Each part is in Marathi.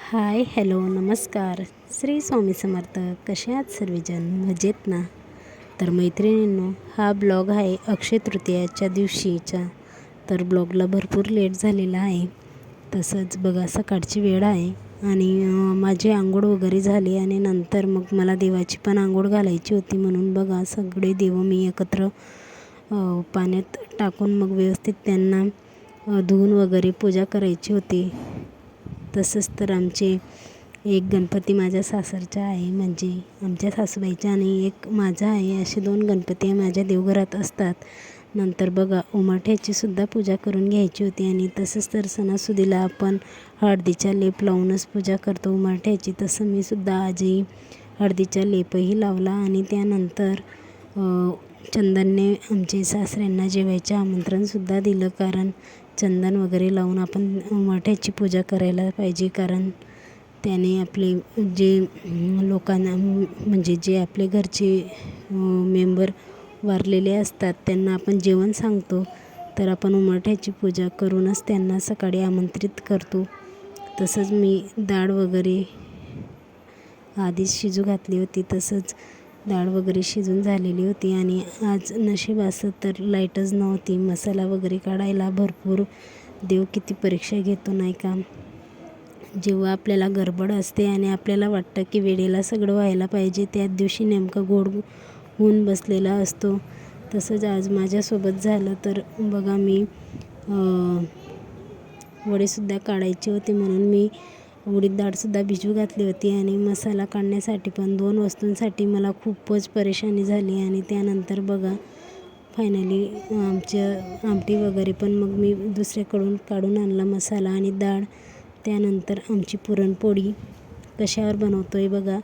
हाय हॅलो नमस्कार. श्री स्वामी समर्थ. कसे आहात सर्वजण? मजेत ना? तर मैत्रिणींनो, हा ब्लॉग आहे अक्षय तृतीयाच्या दिवशीचा. तर ब्लॉगला भरपूर लेट झालेला आहे. तसंच बघा सकाळची वेळ आहे आणि माझी आंघोळ वगैरे झाली आणि नंतर मग मला देवाची पण आंघोळ घालायची होती. म्हणून बघा सगळे देव मी एकत्र पाण्यात टाकून मग व्यवस्थित त्यांना धुवून वगैरे पूजा करायची होती. तसंच तर आमचे एक गणपती माझ्या सासरचा आहे, म्हणजे आमच्या सासूबाईचा, आणि एक माझा आहे. असे 2 गणपती माझ्या देवघरात असतात. नंतर बघा उंबरठ्याची सुद्धा पूजा करून घ्यायची होती. आणि तसंच तर सणासुदीला आपण हळदीचा लेप लावूनच पूजा करतो उंबरठ्याची. तसं मी सुद्धा आजही हळदीचा लेपही लावला आणि त्यानंतर चंदनने आमचे सासऱ्यांना जेवायचं आमंत्रणसुद्धा दिलं. कारण चंदन वगैरे लावून आपण उंबरठ्याची पूजा करायला पाहिजे. कारण त्याने आपले जे लोकांना म्हणजे जे आपले घरचे मेंबर वारलेले असतात त्यांना आपण जेवण सांगतो. तर आपण उंबरठ्याची पूजा करूनच त्यांना सकाळी आमंत्रित करतो. तसंच मी डाळ वगैरे आधीच शिजू घातली होती. तसंच डाळ वगैरे शिजून झालेली होती आणि आज नशीब असं तर लाईटच नव्हती मसाला वगैरे काढायला. भरपूर देव किती परीक्षा घेतो नाही का? जेव्हा आपल्याला गडबड असते आणि आपल्याला वाटतं की वेळेला सगळं व्हायला पाहिजे, त्याच दिवशी नेमकं गोड होऊन बसलेला असतो. तसंच आज माझ्यासोबत झालं. तर बघा मी वडेसुद्धा काढायचे होते म्हणून मी उडीद डाळसुद्धा भिजू घातली होती. आणि मसाला काढण्यासाठी पण 2 वस्तूंसाठी मला खूपच परेशानी झाली. आणि त्यानंतर बघा फायनली आमच्या आमटी वगैरे पण मग मी दुसऱ्याकडून काढून आणला मसाला आणि डाळ. त्यानंतर आमची पुरणपोळी कशावर बनवतो आहे बघा.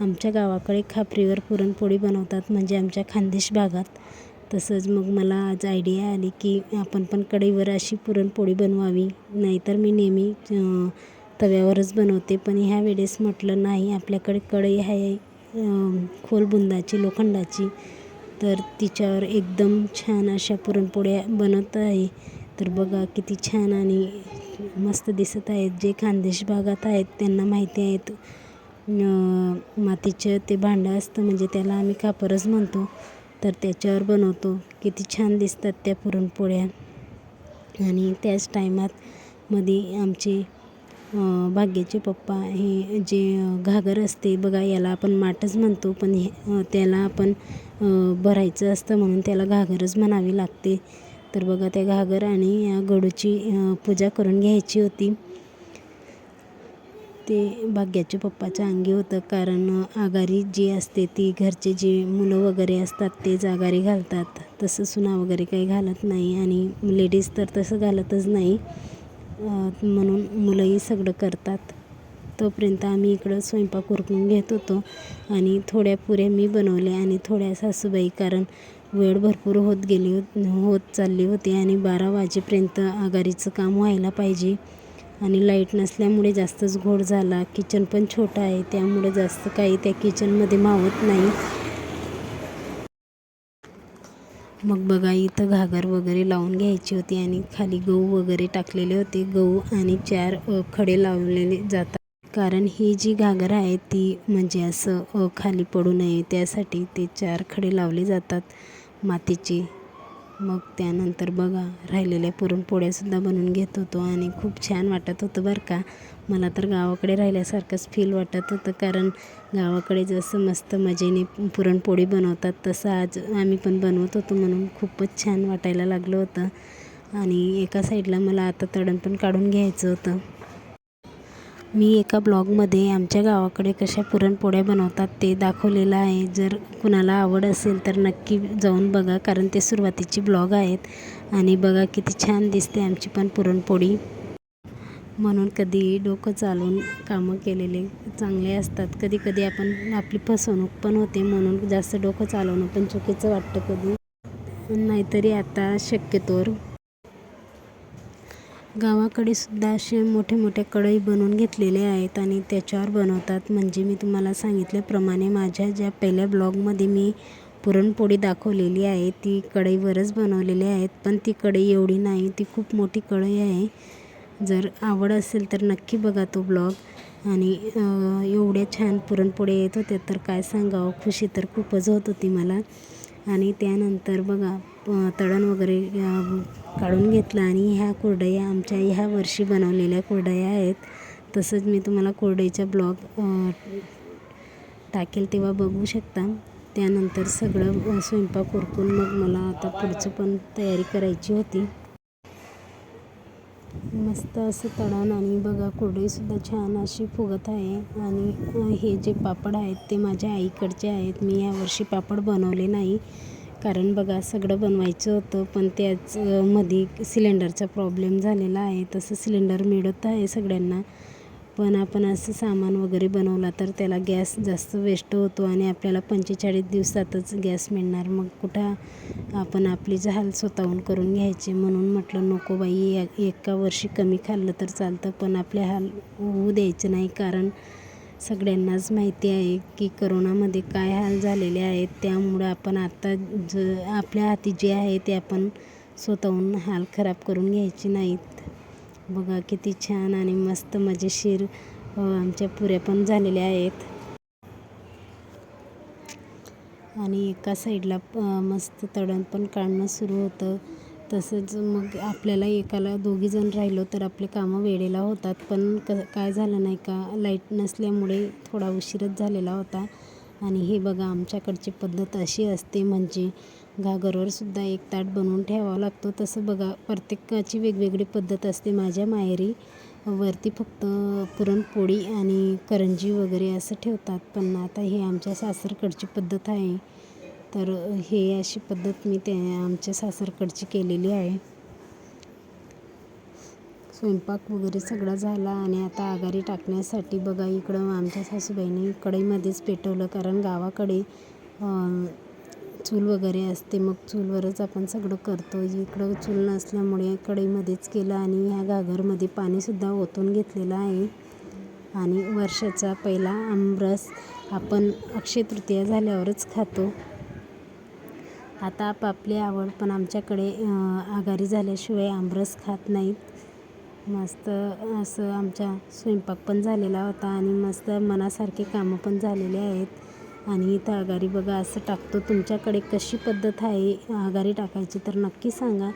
आमच्या गावाकडे खापरीवर पुरणपोळी बनवतात, म्हणजे आमच्या खानदेश भागात. तसंच मग मला आज आयडिया आली की आपण पण कढईवर अशी पुरणपोळी बनवावी. नाहीतर मी नेहमी तव्यावरच बनवते, पण ह्या वेळेस म्हटलं नाही, आपल्याकडे कढई आहे खोल बुंदाची लोखंडाची, तर तिच्यावर एकदम छान अशा पुरणपोळ्या बनवत आहे. तर बघा किती छान आणि मस्त दिसत आहेत. जे खानदेश भागात आहेत त्यांना माहिती आहेत. मातीचं ते भांडं असतं, म्हणजे त्याला आम्ही खापरच म्हणतो. तर त्याच्यावर बनवतो. किती छान दिसतात त्या पुरणपोळ्या. आणि त्याच टायमात मध्ये आमचे भाग्याचे पप्पा हे जे घागर असते बघा, याला आपण माठच म्हणतो, पण त्याला आपण भरायचं असतं म्हणून त्याला घागरच म्हणावी लागते. तर बघा त्या घागर आणि या गडूची पूजा करून घ्यायची होती. ते भाग्याच्या पप्पाच्या अंगी होतं. कारण आगारी जी असते ती घरचे जे मुलं वगैरे असतात तेच आगारी घालतात. तसं सुना वगैरे काही घालत नाही आणि लेडीज तर तसं घालतच नाही. म्हणून मुलंही सगळं करतात. तोपर्यंत आम्ही इकडं स्वयंपाक उरकून घेत होतो आणि थोड्या पुऱ्या मी बनवल्या आणि थोड्या सासूबाई, कारण वेळ भरपूर होत चालली होती आणि 12 वाजेपर्यंत आगारीचं काम व्हायला पाहिजे. आणि लाईट नसल्यामुळे जास्तच घोळ झाला. किचन पण छोटं आहे, त्यामुळे जास्त काही त्या किचनमध्ये मावत नाही. मग बघा इथं घागर वगैरे लावून घ्यायची होती आणि खाली गहू वगैरे टाकलेले होते. गहू आणि 4 खडे लावलेले जातात. कारण ही जी घागर आहे ती म्हणजे असं खाली पडू नये त्यासाठी ते 4 खडे लावले जातात मातीचे. मग त्यानंतर बघा राहिलेल्या पुरणपोळ्यासुद्धा बनवून घेत होतो आणि खूप छान वाटत होतं बरं का. मला तर गावाकडे राहिल्यासारखंच फील वाटत होतं. कारण गावाकडे जसं मस्त मजेने पुरणपोळी बनवतात तसं आज आम्ही पण बनवत होतो, म्हणून खूपच छान वाटायला लागलं होतं. आणि एका साईडला मला आता तळण पण काढून घ्यायचं होतं. मी एका ब्लॉगमध्ये आमच्या गावाकडे कशा पुरणपोळ्या बनवतात ते दाखवलेलं आहे. जर कुणाला आवड असेल तर नक्की जाऊन बघा, कारण ते सुरुवातीचे ब्लॉग आहेत. आणि बघा किती छान दिसते आमची पण पुरणपोळी. म्हणून कधी डोकं चालवून कामं केलेले चांगले असतात. कधी कधी आपली फसवणूक पण होते, म्हणून जास्त डोकं चालवणं पण चुकीचं वाटतं कधी. नाहीतरी आता शक्यतोवर गावाकडे सुद्धा असे मोठे मोठे कढई बनवून घेतलेले आहेत आणि त्याच्यावर बनवतात. म्हणजे मी तुम्हाला सांगितल्याप्रमाणे माझ्या ज्या पहिल्या ब्लॉगमध्ये मी पुरणपोळी दाखवलेली आहे ती कढईवरच बनवलेली आहेत. पण ती कढई एवढी नाही, ती खूप मोठी कढई आहे. जर आवड असेल तर नक्की बघा तो ब्लॉग. आणि एवढ्या छान पुरणपोळ्या येत होत्या तर काय सांगावं, खुशी तर खूपच होत होती मला. आणि त्यानंतर बघा तळण वगैरे काढून घेतलं आणि ह्या कुरडया आमच्या ह्या वर्षी बनवलेल्या कुरडया आहेत. तसंच मी तुम्हाला कुरडईचा ब्लॉग टाकेल तेव्हा बघू शकता. त्यानंतर सगळं स्वयंपाक उरकून मग मला आता पुढचं पण तयारी करायची होती. मस्त असं तळण आणि बघा कुरडईसुद्धा छान अशी फुगत आहे. आणि हे जे पापड आहेत ते माझ्या आईकडचे आहेत. मी यावर्षी पापड बनवले नाही, कारण बघा सगळं बनवायचं होतं पण त्याच मध्ये सिलेंडरचा प्रॉब्लेम झालेला आहे. तसं सिलेंडर मिळत आहे सगळ्यांना, पण आपण असं सामान वगैरे बनवला तर त्याला गॅस जास्त वेस्ट होतो आणि आपल्याला 45 दिवसातच गॅस मिळणार. मग कुठं आपण आपली हाल स्वतःहून करून घ्यायचे. म्हणून म्हटलं नको बाई, एका वर्षी कमी खाल्लं तर चालतं पण आपले हाल होऊ द्यायचं नाही. कारण सगळ्यांनाच माहिती आहे की करोनामध्ये काय हाल झालेले आहेत. त्यामुळं आपण आता आपल्या हाती जे आहे ते आपण स्वतःहून हाल खराब करून घ्यायचे नाहीत. बघा किती छान आणि मस्त मजेशीर आमच्या पुऱ्या पण झालेल्या आहेत. आणि एका साईडला मस्त तळण पण काढणं सुरू होतं. तसंच मग आपल्याला एकाला 2घी जण राहिलो तर आपले कामं वेळेला होतात. पण काय झालं नाही का, लाईट नसल्यामुळे थोडा उशीरच झालेला होता. आणि हे बघा आमच्याकडची पद्धत अशी असते, म्हणजे घागरवरसुद्धा एक ताट बनवून ठेवावं लागतो. तसं बघा प्रत्येकाची वेगवेगळी पद्धत असते. माझ्या माहेरी वरती फक्त पुरणपोळी आणि करंजी वगैरे असं ठेवतात, पण आता हे आमच्या सासरकडची पद्धत आहे. तर हे अशी पद्धत मी आमच्या सासरकडची केलेली आहे. स्वयंपाक वगैरे सगळा झाला आणि आता आघारी टाकण्यासाठी बघा इकडं आमच्या सासूबाईंनी कढईमध्येच पेटवलं, कारण गावाकडे चूल वगैरे असते, मग चूलवरच आपण सगळं करतो. इकडं चूल नसल्यामुळे कढईमध्येच केलं आणि ह्या घागरमध्ये पाणीसुद्धा ओतून घेतलेलं आहे. आणि वर्षाचा पहिला आमरस आपण अक्षय तृतीया झाल्यावरच खातो. आता आपापली आवड, पण आमच्याकडे आघारी झाल्याशिवाय आमरस खात नाहीत. मस्त असं आमचा स्वयंपाक पण झालेला होता आणि मस्त मनासारखे कामं पण झालेले आहेत. आणि इथं आघारी बघा असं टाकतो. तुमच्याकडे कशी पद्धत आहे आघारी टाकायची तर नक्की सांगा.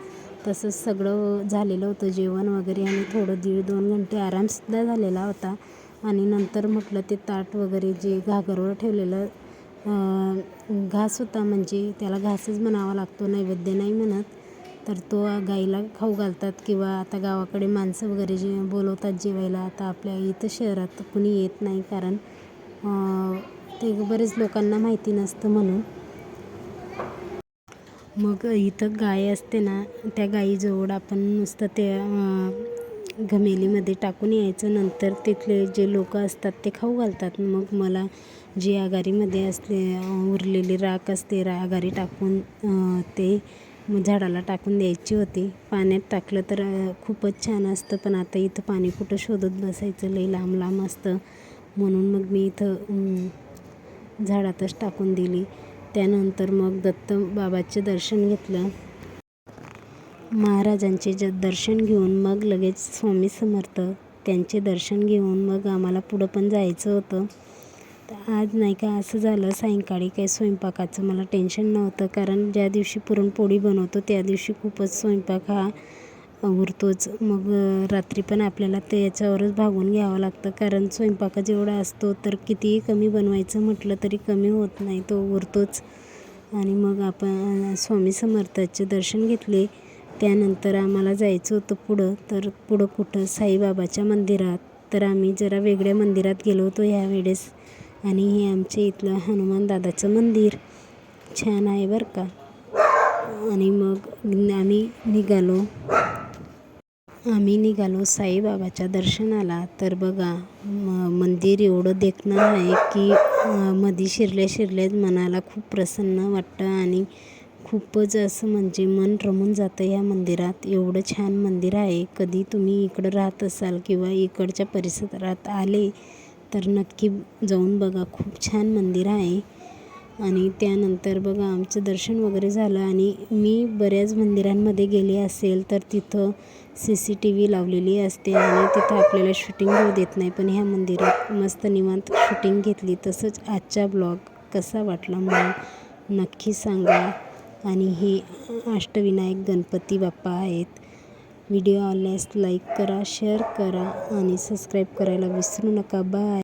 तसंच सगळं झालेलं होतं जेवण वगैरे आणि थोडं 1.5-2 घंटे आरामसुद्धा झालेला होता. आणि नंतर म्हटलं ते ताट वगैरे जे घागरवर ठेवलेलं घास होता, म्हणजे त्याला घासच म्हणावा लागतो, नैवेद्य नाही म्हणत. तर तो गाईला खाऊ घालतात किंवा आता गावाकडे माणसं वगैरे जे बोलवतात जेवायला. आता आपल्या इथं शहरात कुणी येत नाही, कारण ते बरेच लोकांना माहिती नसतं म्हणून. मग इथं गाय असते ना, त्या गाईजवळ आपण नुसतं ते घमेलीमध्ये टाकून यायचं. नंतर तिथले जे लोक असतात ते खाऊ घालतात. मग मला जी आघारीमध्ये उरलेली राख असते आघारी टाकून ते झाडाला टाकून द्यायची होती. पाण्यात टाकलं तर खूपच छान असतं, पण आता इथं पाणी कुठं शोधत बसायचं, लई लांब लांब असतं. म्हणून मग मी इथं झाडातच टाकून दिली. त्यानंतर मग दत्त बाबाचे दर्शन घेतलं. महाराजांचे दर्शन घेऊन मग लगेच स्वामी समर्थ त्यांचे दर्शन घेऊन मग आम्हाला पुढं पण जायचं होतं. तर आज नाही का असं झालं, सायंकाळी काही स्वयंपाकाचं मला टेन्शन नव्हतं, कारण ज्या दिवशी पुरणपोळी बनवतो त्या दिवशी खूपच स्वयंपाक हा उरतोच. मग रात्री पण आपल्याला त्याच्यावरच भागून घ्यावं लागतं, कारण स्वयंपाक जेवढा असतो तर कितीही कमी बनवायचं म्हटलं तरी कमी होत नाही, तो उरतोच. आणि मग आपण स्वामी समर्थाचे दर्शन घेतले. त्यानंतर आम्हाला जायचं होतं पुढं. तर पुढं कुठं, साईबाबाच्या मंदिरात. तर आम्ही जरा वेगळ्या मंदिरात गेलो होतो ह्यावेळेस. आणि हे आमच्या इथलं हनुमान दादाचं मंदिर छान आहे बरं का. आणि मग आम्ही निघालो साईबाबाच्या दर्शनाला. तर बघा मंदिर एवढं देखणं आहे की मध्ये शिरल्याच मनाला खूप प्रसन्न वाटतं आणि खूपच असं म्हणजे मन रमून जातं या मंदिरात. एवढं छान मंदिर आहे. कधी तुम्ही इकडं राहत असाल किंवा इकडच्या परिसरात आले तर नक्की जाऊन बघा, खूप छान मंदिर आहे. आणि त्यानंतर बघा आमचं दर्शन वगैरे झालं आणि मी बऱ्याच मंदिरांमध्ये गेले असेल तर तिथं CCTV लावलेली असते आणि तिथं आपल्याला शूटिंग होऊ देत नाही. पण ह्या मंदिरात मस्त निवांत शूटिंग घेतली. तसंच आजचा ब्लॉग कसा वाटला म्हणून नक्की सांगा. आणि हे अष्टविनायक गणपती बाप्पा आहेत. व्हिडिओ आवडल्यास लाईक करा, शेअर करा आणि सबस्क्राईब करायला विसरू नका. बाय.